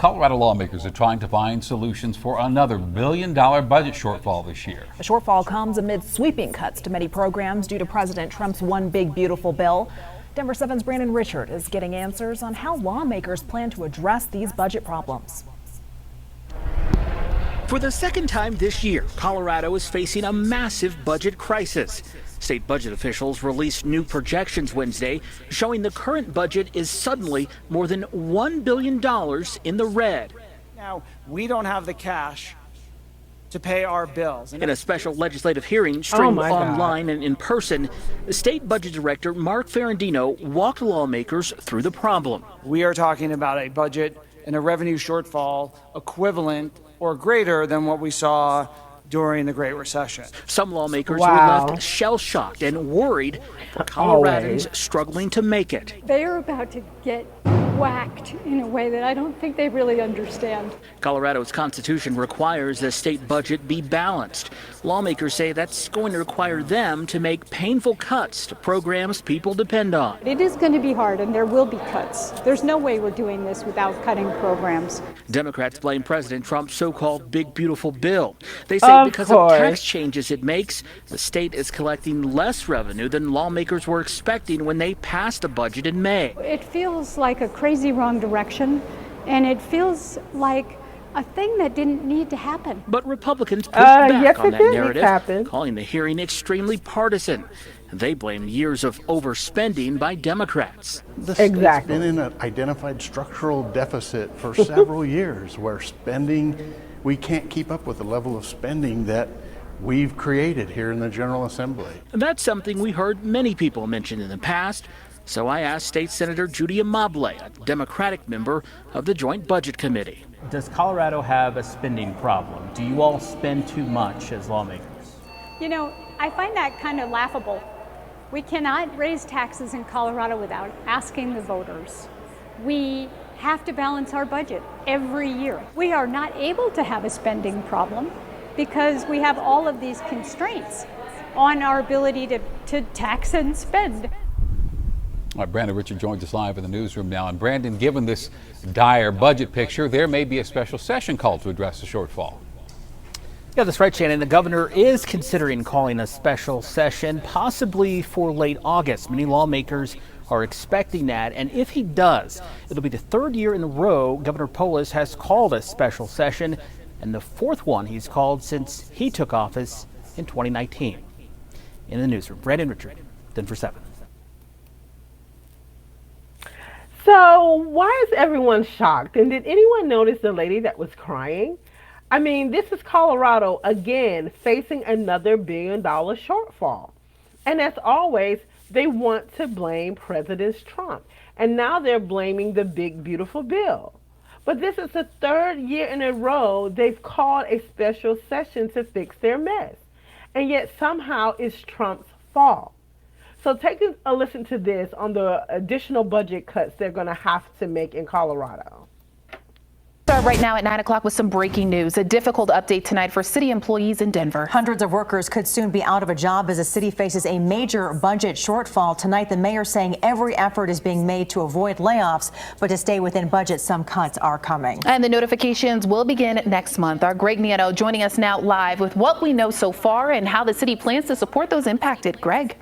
Colorado lawmakers are trying to find solutions for another $1 billion budget shortfall this year. The shortfall comes amid sweeping cuts to many programs due to President Trump's One Big Beautiful Bill. Denver 7's Brandon Richard is getting answers on how lawmakers plan to address these budget problems. For the second time this year, Colorado is facing a massive budget crisis. State budget officials released new projections Wednesday showing the current budget is suddenly more than $1 billion in the red. Now, we don't have the cash to pay our bills. In a special legislative hearing streamed online and in person, State Budget Director Mark Ferrandino walked lawmakers through the problem. We are talking about a budget and a revenue shortfall equivalent or greater than what we saw during the Great Recession. Some lawmakers were left shell-shocked and worried for Coloradans struggling to make it. They are about to get whacked in a way that I don't think they really understand. Colorado's constitution requires the state budget be balanced. Lawmakers say that's going to require them to make painful cuts to programs people depend on. It is going to be hard, and there will be cuts. There's no way we're doing this without cutting programs. Democrats blame President Trump's so-called Big Beautiful Bill. They say because of tax changes it makes, the state is collecting less revenue than lawmakers were expecting when they passed the budget in May. It feels like a crazy wrong direction, and it feels like a thing that didn't need to happen. But Republicans pushed back on that narrative, calling the hearing extremely partisan. They blame years of overspending by Democrats. The state's been in an identified structural deficit for several years where spending, we can't keep up with the level of spending that we've created here in the General Assembly. That's something we heard many people mention in the past. So I asked State Senator Judy Amable, a Democratic member of the Joint Budget Committee. Does Colorado have a spending problem? Do you all spend too much as lawmakers? You know, I find that kind of laughable. We cannot raise taxes in Colorado without asking the voters. We have to balance our budget every year. We are not able to have a spending problem because we have all of these constraints on our ability to tax and spend. All right, Brandon Richard joins us live in the newsroom now. And Brandon, given this dire budget picture, there may be a special session called to address the shortfall. Yeah, that's right, Shannon. The governor is considering calling a special session, possibly for late August. Many lawmakers are expecting that. And if he does, it'll be the third year in a row Governor Polis has called a special session, and the fourth one he's called since he took office in 2019. In the newsroom, Brandon Richard, Denver 7. So why is everyone shocked? And did anyone notice the lady that was crying? I mean, this is Colorado again facing another $1 billion shortfall. And as always, they want to blame President Trump. And now they're blaming the Big Beautiful Bill. But this is the third year in a row they've called a special session to fix their mess. And yet somehow it's Trump's fault. So take a listen to this on the additional budget cuts they're going to have to make in Colorado. Right now at 9 o'clock with some breaking news. A difficult update tonight for city employees in Denver. Hundreds of workers could soon be out of a job as the city faces a major budget shortfall. Tonight, the mayor saying every effort is being made to avoid layoffs, but to stay within budget, some cuts are coming. And the notifications will begin next month. Our Greg Nieto joining us now live with what we know so far and how the city plans to support those impacted. Greg.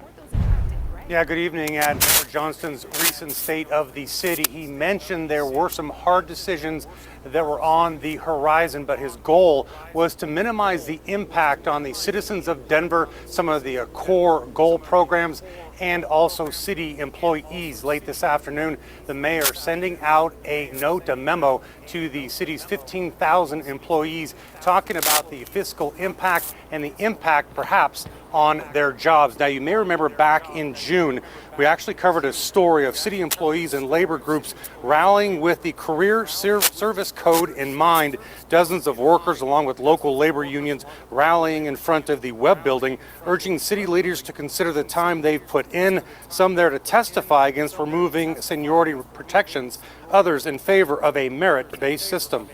Yeah, good evening. At Mayor Johnston's recent state of the city, he mentioned there were some hard decisions that were on the horizon, but his goal was to minimize the impact on the citizens of Denver, some of the core goal programs, and also city employees. Late this afternoon, the mayor sending out a note, a memo to the city's 15,000 employees talking about the fiscal impact and the impact perhaps on their jobs. Now, you may remember back in June, we actually covered a story of city employees and labor groups rallying with the Career Service Code in mind. Dozens of workers, along with local labor unions, rallying in front of the Webb building, urging city leaders to consider the time they've put in. Some there to testify against removing seniority protections, others in favor of a merit-based system.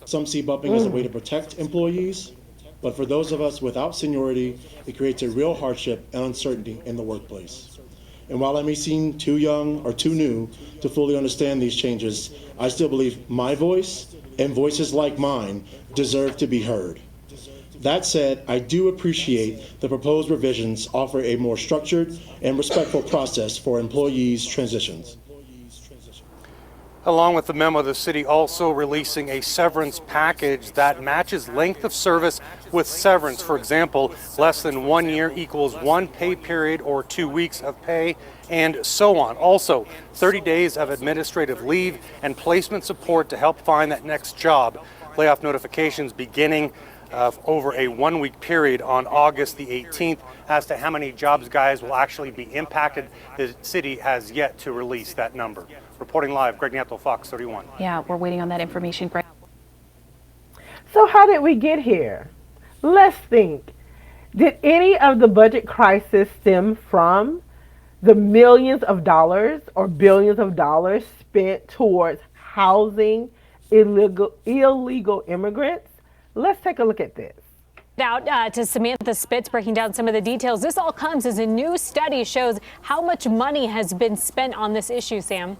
Some see bumping as a way to protect employees, but for those of us without seniority, it creates a real hardship and uncertainty in the workplace. And while I may seem too young or too new to fully understand these changes, I still believe my voice and voices like mine deserve to be heard. That said, I do appreciate the proposed revisions offer a more structured and respectful process for employees' transitions. Along with the memo, the city also releasing a severance package that matches length of service with severance. For example, less than 1 year equals 1 pay period or 2 weeks of pay, and so on. Also, 30 days of administrative leave and placement support to help find that next job. Layoff notifications beginning over a 1 week period on August the 18th. As to how many jobs, guys, will actually be impacted, the city has yet to release that number. Reporting live, Greg Nieto, Fox 31. Yeah, we're waiting on that information, Greg. So how did we get here? Let's think. Did any of the budget crisis stem from the millions of dollars or billions of dollars spent towards housing illegal immigrants? Let's take a look at this. Out to Samantha Spitz breaking down some of the details. This all comes as a new study shows how much money has been spent on this issue, Sam.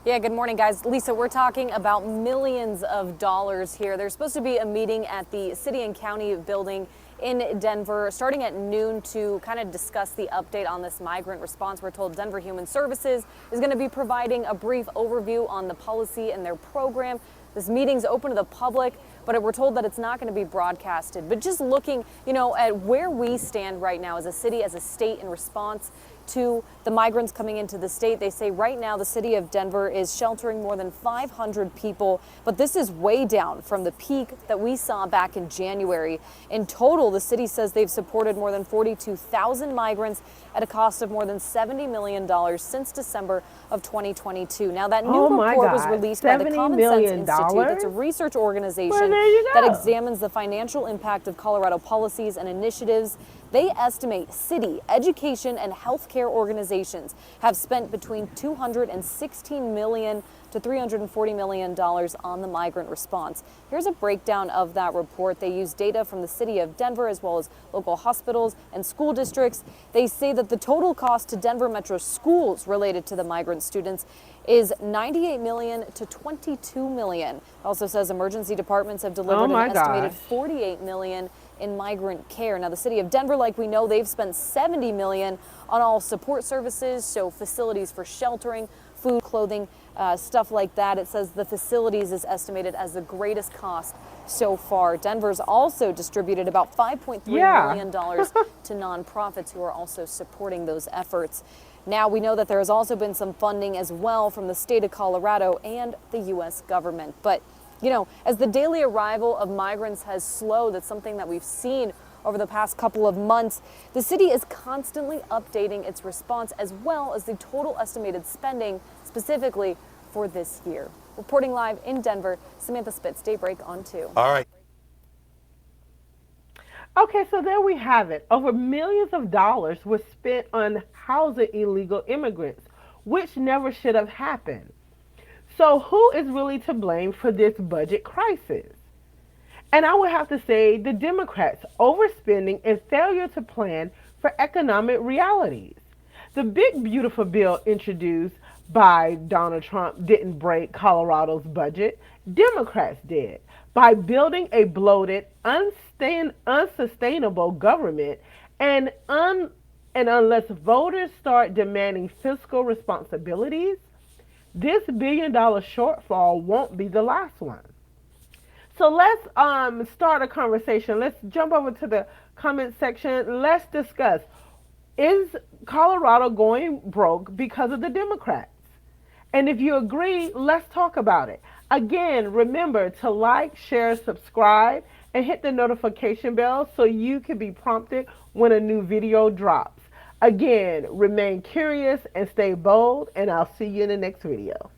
Yeah, good morning, guys. Lisa, we're talking about millions of dollars here. There's supposed to be a meeting at the City and County building in Denver starting at noon to kind of discuss the update on this migrant response. We're told Denver Human Services is going to be providing a brief overview on the policy and their program. This meeting's open to the public, but we're told that it's not going to be broadcasted. But just looking, at where we stand right now as a city, as a state in response to the migrants coming into the state. They say right now the city of Denver is sheltering more than 500 people, but this is way down from the peak that we saw back in January. In total, the city says they've supported more than 42,000 migrants at a cost of more than $70 million since December of 2022. Now, that new report was released by the Common Sense Institute. It's a research organization that examines the financial impact of Colorado policies and initiatives. They estimate city, education, and healthcare organizations have spent between $216 million to $340 million on the migrant response. Here's a breakdown of that report. They use data from the city of Denver as well as local hospitals and school districts. They say that the total cost to Denver Metro schools related to the migrant students is $98 million to $22 million. It also says emergency departments have delivered an estimated $48 million in migrant care. Now, the city of Denver, like we know, they've spent $70 million on all support services, so facilities for sheltering, food, clothing, stuff like that. It says the facilities is estimated as the greatest cost so far. Denver's also distributed about $5.3 million to nonprofits who are also supporting those efforts. Now, we know that there has also been some funding as well from the state of Colorado and the U.S. government. But as the daily arrival of migrants has slowed, that's something that we've seen over the past couple of months. The city is constantly updating its response as well as the total estimated spending specifically for this year. Reporting live in Denver, Samantha Spitz, Daybreak on 2. All right. Okay, so there we have it. Over millions of dollars was spent on housing illegal immigrants, which never should have happened. So who is really to blame for this budget crisis? And I would have to say the Democrats' overspending and failure to plan for economic realities. The big, beautiful bill introduced by Donald Trump didn't break Colorado's budget. Democrats did by building a bloated, unsustainable government. And unless voters start demanding fiscal responsibilities, this $1 billion shortfall won't be the last one. So let's start a conversation. Let's jump over to the comment section. Let's discuss, is Colorado going broke because of the Democrats? And if you agree, let's talk about it. Again, remember to like, share, subscribe, and hit the notification bell so you can be prompted when a new video drops. Again, remain curious and stay bold, and I'll see you in the next video.